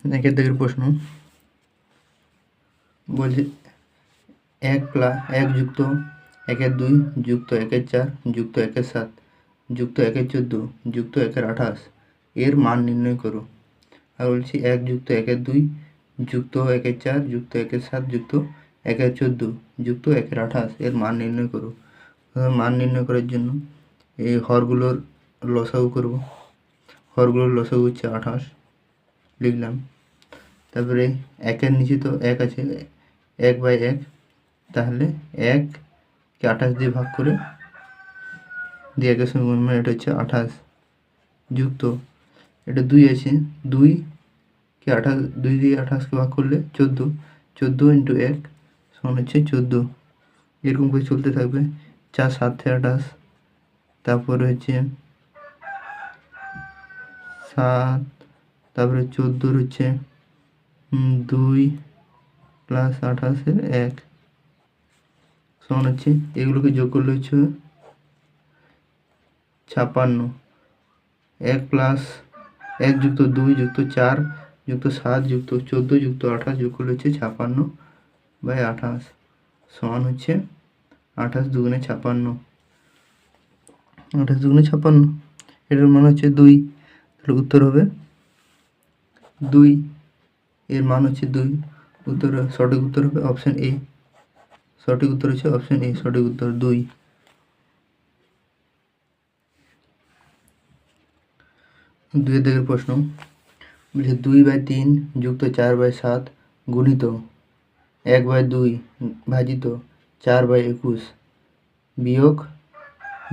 একের দাগের প্রশ্ন বলছে 1 যুক্ত 1/2 যুক্ত 1/4 যুক্ত 1/7 যুক্ত 1/14 যুক্ত 1/28 এর মান নির্ণয় করো। আর বলছি 1 যুক্ত 1/2 যুক্ত 1/4 যুক্ত 1/7 যুক্ত 1/14 যুক্ত 1/28 এর মান নির্ণয় করো। মান নির্ণয় করার জন্য এই হরগুলোর লসাগু করব। হরগুলোর লসাগু হচ্ছে 28 লিখলাম। তারপরে 1-এর নিচে তো 1 আছে, 1/1, তাহলে 1কে 28 দিয়ে ভাগ করে দিয়ে 1-এর সঙ্গে গুণ মানে এটা হচ্ছে 28 যুক্ত এটা 2 আছে, 2কে 2 দিয়ে 28কে ভাগ করলে 14, 14 × 1 সমান হচ্ছে 14। এরকম করে চলতে থাকবে। 4 7 28, তারপরে হচ্ছে 7, তারপরে 14 হচ্ছে 2 প্লাস 28-এর 1 সমান হচ্ছে এগুলোকে যোগ করলে হচ্ছে 56। 1 প্লাস 1 যুক্ত 2 যুক্ত 4 যুক্ত 7 যুক্ত 14 যুক্ত 28 যোগ করলে হচ্ছে 56/28 সমান হচ্ছে 28 দুগুণে 56। 28 দুগুণে 56, এটার মান হচ্ছে 2। তাহলে উত্তর হবে 2, এর মান হচ্ছে 2। উত্তর সঠিক উত্তর হবে অপশন এ। সঠিক উত্তর হচ্ছে অপশন এ, সঠিক উত্তর 2। 2 দাগের প্রশ্ন বলছে 2/3 যুক্ত 4/7 গুণিত 1/2 ভাজিত 4/21 বিয়োগ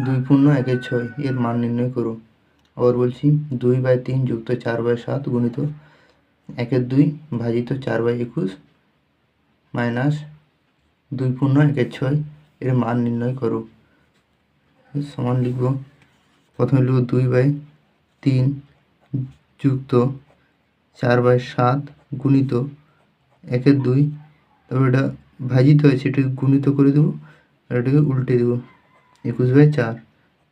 2 পূর্ণ 1/6 এর মান নির্ণয় করো। আবার বলছি 2/3 যুক্ত 4/7 গুণিত 1/2 ভাজিত 4/21 মাইনাস 2 পূর্ণ 1/6 এর মান নির্ণয় করো। সমান লিখব, প্রথমে লিখব 2/3 যুক্ত 4/7 গুণিত 1/2, তারপর এটা ভাজিত আছে এটাকে গুণিত করে দেবো আর এটাকে উল্টে দেবো 21/4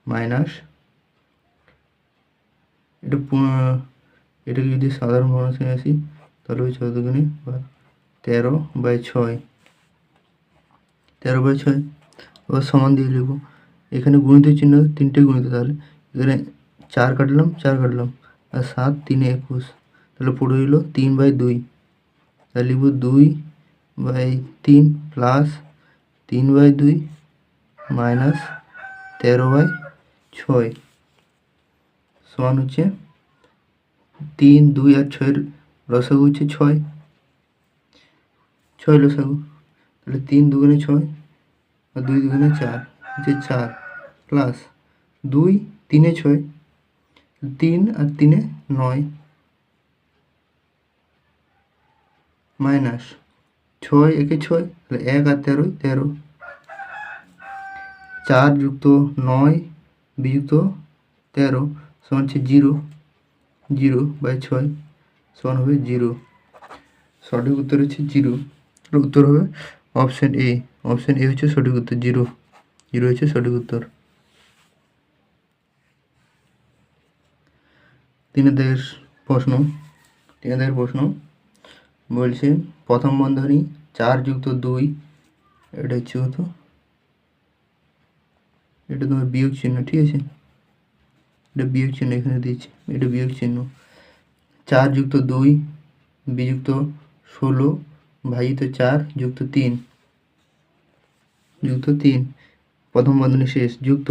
মাইনাস এটাকে যদি সাধারণ মানুষে আসি তাহলে ওই 14 গুণে 13/6 13/6। এবার সমান দিয়ে লিখবো, এখানে গুণিত চিহ্ন 3টে গুণিত, তাহলে এখানে 4 কাটলাম আর 7 3 21, তাহলে পড়ে রইল 3/2। তাহলে লিখব 2/3 প্লাস 3/2 মাইনাস 13/6 সমান হচ্ছে 3, 2 আর 6-এর লসাগু হচ্ছে 6 লসাগু। তাহলে 3 দুগুণে 6 আর 2 দুগুণে 4 হচ্ছে 4 প্লাস 2 3-এ 6, 3 আর 3-এ 9 মাইনাস 6 1-এ 6, তাহলে 1 আর 13 13, 4 যুক্ত 9 বিযুক্ত 13 সমান হচ্ছে 0, 0/6 সমান হবে 0। সঠিক উত্তর হচ্ছে 0। উত্তর হবে অপশন এ। অপশন এ হচ্ছে সঠিক উত্তর, 0 হচ্ছে সঠিক উত্তর। 3 দাগের প্রশ্ন বলছে প্রথম বন্ধনী 4 যুক্ত 2, এটা হচ্ছে কত, এটা তোমার বিয়োগ চিহ্ন, ঠিক আছে, এটা বিয়োগ চিহ্ন এখানে দিয়েছি, এটা বিয়োগ চিহ্ন। 4 যুক্ত 2 বিযুক্ত 16 ভাজিত 4 যুক্ত 3 প্রথম বন্ধনী শেষ যুক্ত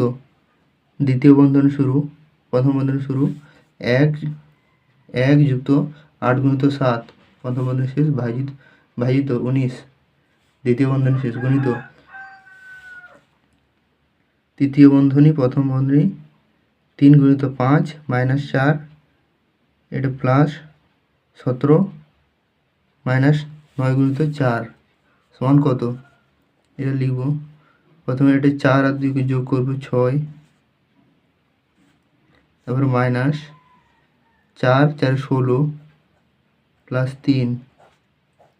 দ্বিতীয় বন্ধনী শুরু, প্রথম বন্ধনী শুরু 1 যুক্ত 8 গুণিত 7 প্রথম বন্ধনী শেষ ভাজিত 19 দ্বিতীয় বন্ধনী শেষ গুণিত তৃতীয় বন্ধনী প্রথম বন্ধনী 3 গুণিত 5 মাইনাস 4 এটা প্লাস 17 মাইনাস 9 গুণিত 4 সমান কত, এটা লিখব। প্রথমে এটা 4 আর 2কে যোগ করবো 6, তারপর মাইনাস 4 4 16 প্লাস 3,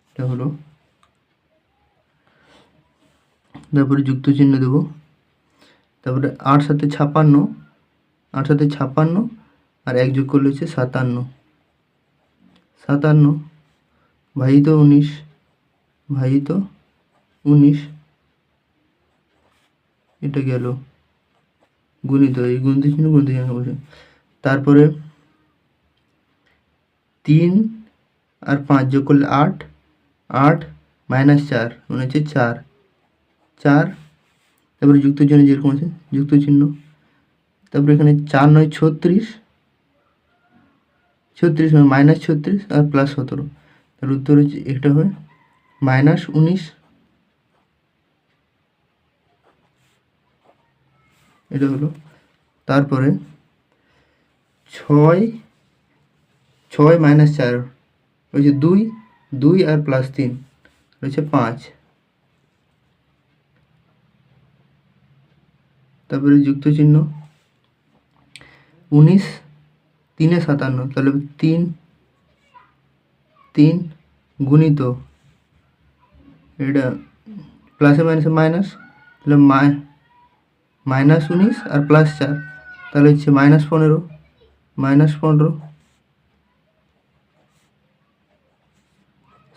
এটা হলো, তারপরে যুক্ত চিহ্ন দেব, তারপরে 8 7 56 আর 1 যোগ করলে হচ্ছে 57, 57 ভাজিত 19 ভাজিত 19 এটা গেল গুণিত, এই গুণিত চিহ্ন বসে। তারপরে 3 আর 5 যোগ করলে 8, 8 মাইনাস 4 মানে হচ্ছে 4, 4 তারপরে যুক্ত চিহ্ন যেরকম আছে যুক্ত চিহ্ন, তারপরে এখানে 4 9 36, 36 মানে মাইনাস 36 আর প্লাস 17, তার উত্তর হচ্ছে এটা হবে মাইনাস 19। এটা হলো। তারপরে 6 6 মাইনাস 4 হচ্ছে 2, 2 আর প্লাস 3 হচ্ছে 5, তারপরে যুক্ত চিহ্ন 19 3 এ 57, তাহলে 3 3 গুণিত এটা প্লাসে মাইনাসে মাইনাস, তাহলে মাইনাস 19 আর প্লাস 4, তাহলে হচ্ছে মাইনাস 15, মাইনাস 15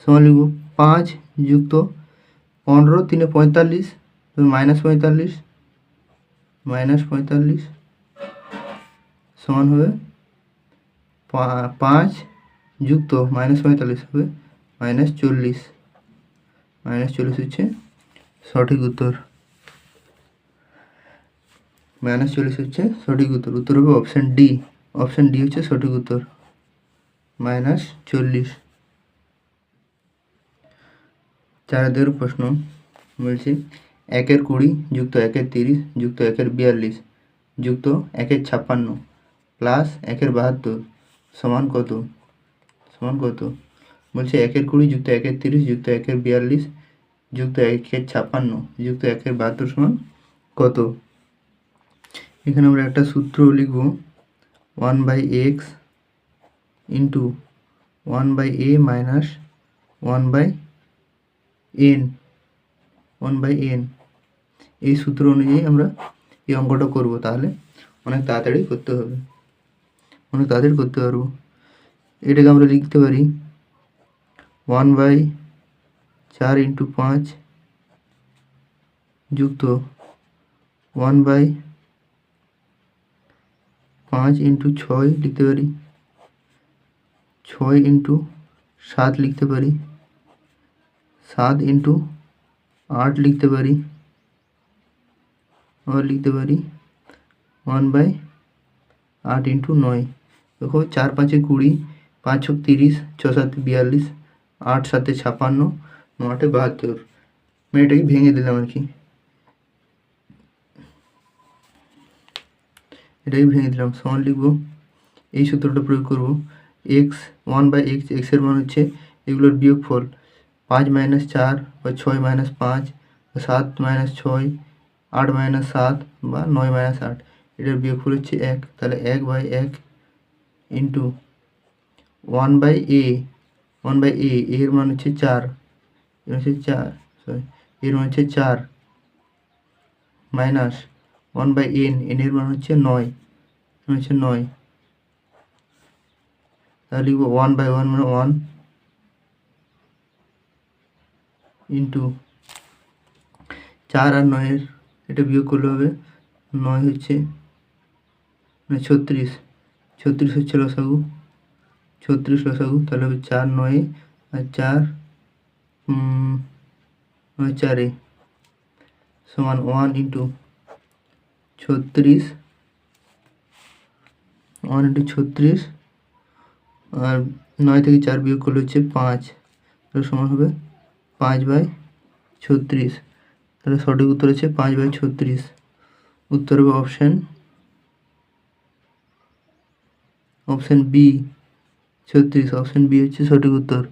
সমান লিখব 5 যুক্ত 15 3 45, মাইনাস 45, মাইনাস 45 সমান হবে 5 যুক্ত মাইনাস 45 হবে মাইনাস 40, মাইনাস 40 হচ্ছে সঠিক উত্তর। মাইনাস 40 হচ্ছে সঠিক উত্তর। উত্তর হবে অপশান ডি, অপশান ডি হচ্ছে সঠিক উত্তর, মাইনাস 40। 4 প্রশ্ন বলছি 1 20 যুক্ত 1 30 যুক্ত 1 42 যুক্ত 1 56 প্লাস 1 72 সমান কত? সমান কত বলছে 1 20 যুক্ত 1 30 যুক্ত 1 42 যুক্ত 1 56 যুক্ত 1 72 সমান কত? এখানে আমরা একটা সূত্র লিখব 1/x into 1/a minus 1/n, 1/n এই সূত্র অনুযায়ী আমরা এই অঙ্কটা করব, তাহলে অনেক তাড়াতাড়ি করতে হবে, অনেক তাড়াতাড়ি করতে পারবো। এটাকে আমরা লিখতে পারি 1/4 ইন্টু 5 যুক্ত 1/5 ইন্টু 6 লিখতে পারি, 6 ইন্টু 7 লিখতে পারি, 7 ইন্টু 8 লিখতে পারি, আবার লিখতে পারি 1/8 ইন্টু 9। দেখো 4 5 20, 5 6 30, 6 7 42, 8 7 56, 9 8 72। আমি এটাকে ভেঙে দিলাম আর কি, এটাকে ভেঙে দিলাম। সমান লিখব, এই সূত্রটা প্রয়োগ করব, এক্স 1/x, এক্সের মান হচ্ছে এগুলোর বিয়োগফল 5 মাইনাস 4 বা 6 মাইনাস 5 বা 7 মাইনাস 6, 8 মাইনাস 7 বা 9 মাইনাস 8, এটার বিয়োগফল হচ্ছে 1, তাহলে 1/1 ইন্টু 1/a, 1/a এর মান হচ্ছে 4, এর হচ্ছে 4 সরি এর মান হচ্ছে 4 মাইনাস 1/n, n এর মান হচ্ছে 9, হচ্ছে 9, তাহলে লিখব 1/1 মানে 1 ইন্টু 4 আর 9 এর এটা বিয়োগ করলে হবে 9 হচ্ছে 36, 36 হচ্ছে লসাগু, 36 লসাগু, তাহলে হবে 4 9 আর 4 4 সমান 1 ইন্টু 36, 1 ইন্টু 36 আর 9 থেকে 4 বিয়োগ করলে হচ্ছে 5, তাহলে সমান হবে 5/36, তাহলে সঠিক উত্তর হচ্ছে 5/36। উত্তর হবে অপশান বি 36, অপশান বি হচ্ছে সঠিক উত্তর,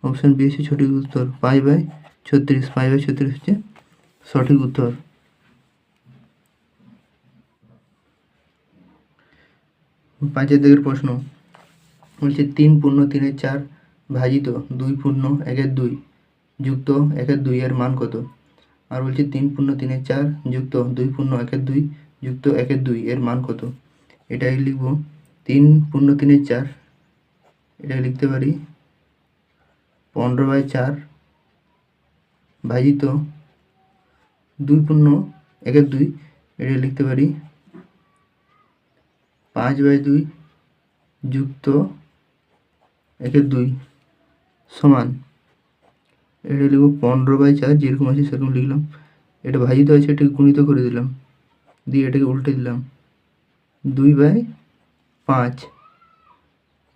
অপশান বি হচ্ছে সঠিক উত্তর, 5/36, 5/36 হচ্ছে সঠিক উত্তর। 5 প্রশ্ন বলছে 3 পূর্ণ 3 4 ভাজিত 2 পূর্ণ 1 2 যুক্ত 1 2 এর মান কত? আর বলছে 3 পূর্ণ 3 4 যুক্ত 2 পূর্ণ 1 2 যুক্ত 1 2 এর মান কত? এটাই লিখব 3 পূর্ণ 3 4, এটা লিখতে পারি 15/4 ভাজিত 2 পূর্ণ 1/2, এটা লিখতে পারি 5/2 যুক্ত 1/2 সমান, এটা লিখব 15/4, যেরকম আছে সেরকম লিখলাম। এটা ভাজিত আছে, এটাকে গুণিত করে দিলাম, দিয়ে এটাকে উল্টে দিলাম 2/5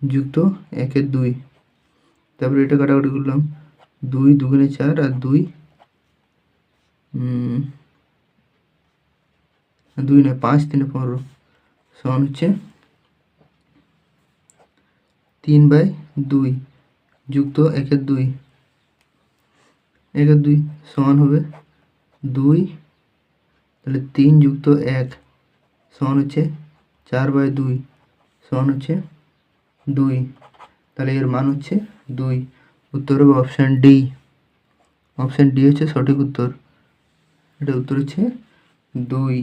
যুক্ত 1/2। তারপরে এটা কাটাকাটি করলাম, 2 2 4 আর 2 2 নয় 5 3 15 সমান হচ্ছে 3/2 যুক্ত 1/2। 1/2 সমান হবে 2, তাহলে 3 যুক্ত 1 সমান হচ্ছে 4/2 সমান হচ্ছে 2, তাহলে এর মান হচ্ছে 2। উত্তর হবে অপশান ডি। অপশান ডি হচ্ছে সঠিক উত্তর। এটা উত্তর হচ্ছে 2।